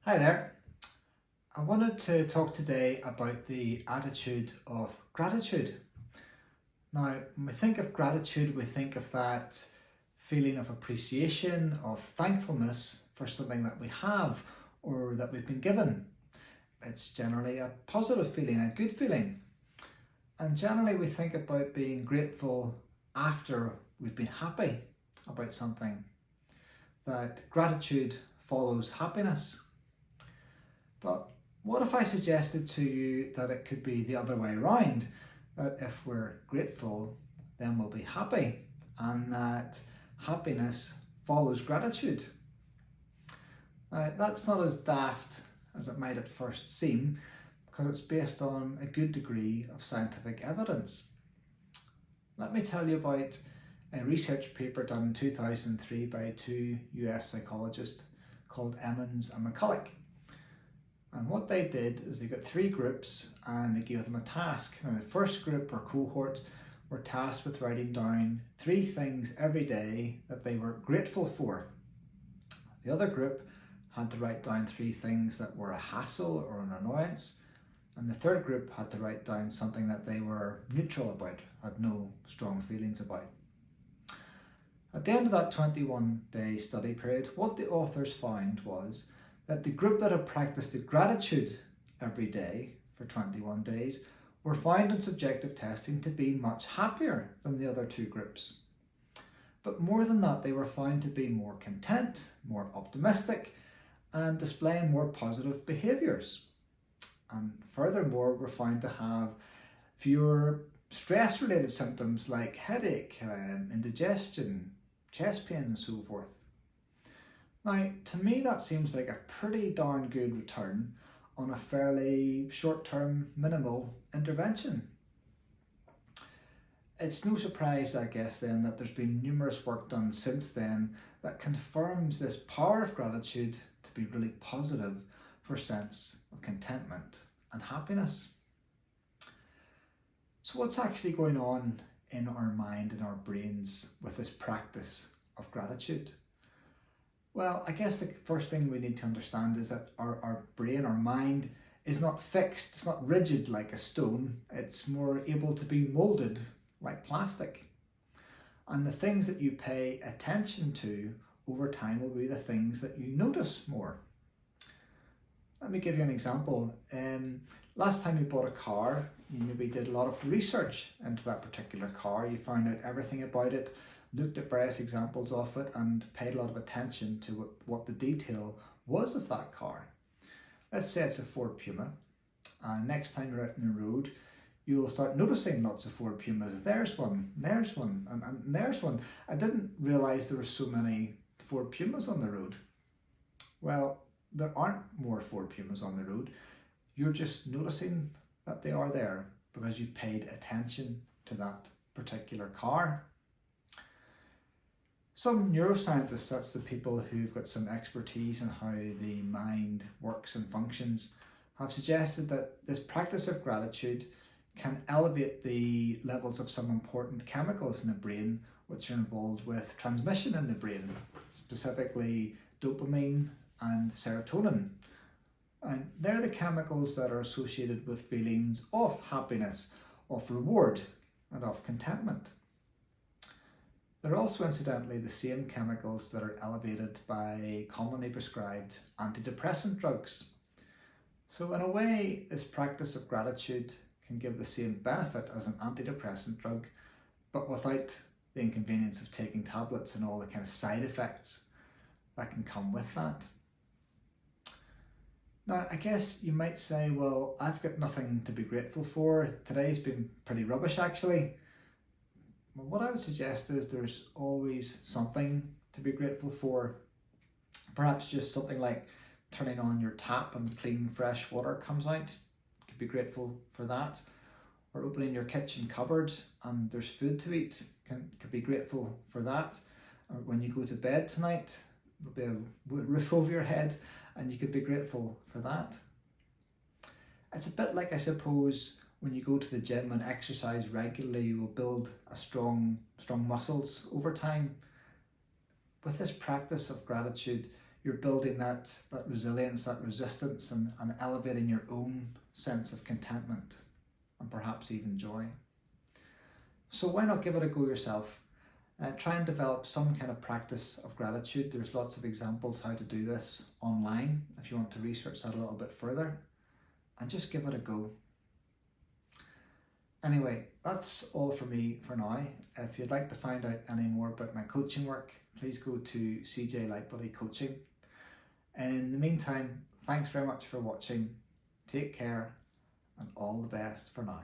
Hi there. I wanted to talk today about the attitude of gratitude. Now, when we think of gratitude, we think of that feeling of appreciation, of thankfulness for something that we have or that we've been given. It's generally a positive feeling, a good feeling. And generally, we think about being grateful after we've been happy about something. That gratitude follows happiness. But what if I suggested to you that it could be the other way around? That if we're grateful, then we'll be happy, and that happiness follows gratitude. Now, that's not as daft as it might at first seem, because it's based on a good degree of scientific evidence. Let me tell you about a research paper done in 2003 by two US psychologists called Emmons and McCulloch. And what they did is they got three groups and they gave them a task. Now, the first group or cohort were tasked with writing down three things every day that they were grateful for. The other group had to write down three things that were a hassle or an annoyance. And the third group had to write down something that they were neutral about, had no strong feelings about. At the end of that 21-day study period, what the authors found was that the group that had practiced the gratitude every day for 21 days were found in subjective testing to be much happier than the other two groups. But more than that, they were found to be more content, more optimistic, and displaying more positive behaviours. And furthermore, were found to have fewer stress-related symptoms like headache, indigestion, chest pain, and so forth. Now, to me, that seems like a pretty darn good return on a fairly short-term, minimal intervention. It's no surprise, I guess, then, that there's been numerous work done since then that confirms this power of gratitude to be really positive for a sense of contentment and happiness. So what's actually going on in our mind and our brains with this practice of gratitude? Well, I guess the first thing we need to understand is that our brain, our mind, is not fixed, it's not rigid like a stone, it's more able to be molded like plastic. And the things that you pay attention to over time will be the things that you notice more. Let me give you an example. Last time you bought a car, you maybe did a lot of research into that particular car, you found out everything about it, looked at various examples of it and paid a lot of attention to what the detail was of that car. Let's say it's a Ford Puma, and next time you're out on the road, you'll start noticing lots of Ford Pumas. There's one, and there's one. I didn't realise there were so many Ford Pumas on the road. Well, there aren't more Ford Pumas on the road. You're just noticing that they are there because you paid attention to that particular car. Some neuroscientists, that's the people who've got some expertise in how the mind works and functions, have suggested that this practice of gratitude can elevate the levels of some important chemicals in the brain which are involved with transmission in the brain, specifically dopamine and serotonin. And they're the chemicals that are associated with feelings of happiness, of reward, and of contentment. They're also incidentally the same chemicals that are elevated by commonly prescribed antidepressant drugs. So in a way, this practice of gratitude can give the same benefit as an antidepressant drug, but without the inconvenience of taking tablets and all the kind of side effects that can come with that. Now, I guess you might say, well, I've got nothing to be grateful for. Today's been pretty rubbish, actually. Well, what I would suggest is there's always something to be grateful for. Perhaps just something like turning on your tap and clean, fresh water comes out. You could be grateful for that. Or opening your kitchen cupboard and there's food to eat. Could be grateful for that. Or when you go to bed tonight, there'll be a roof over your head and you could be grateful for that. It's a bit like, I suppose, when you go to the gym and exercise regularly, you will build a strong muscles over time. With this practice of gratitude, you're building that resilience, that resistance, and elevating your own sense of contentment and perhaps even joy. So why not give it a go yourself? Try and develop some kind of practice of gratitude. There's lots of examples how to do this online if you want to research that a little bit further, and just give it a go. Anyway, that's all for me for now. If you'd like to find out any more about my coaching work, please go to CJ Lightbody Coaching. In the meantime, thanks very much for watching. Take care and all the best for now.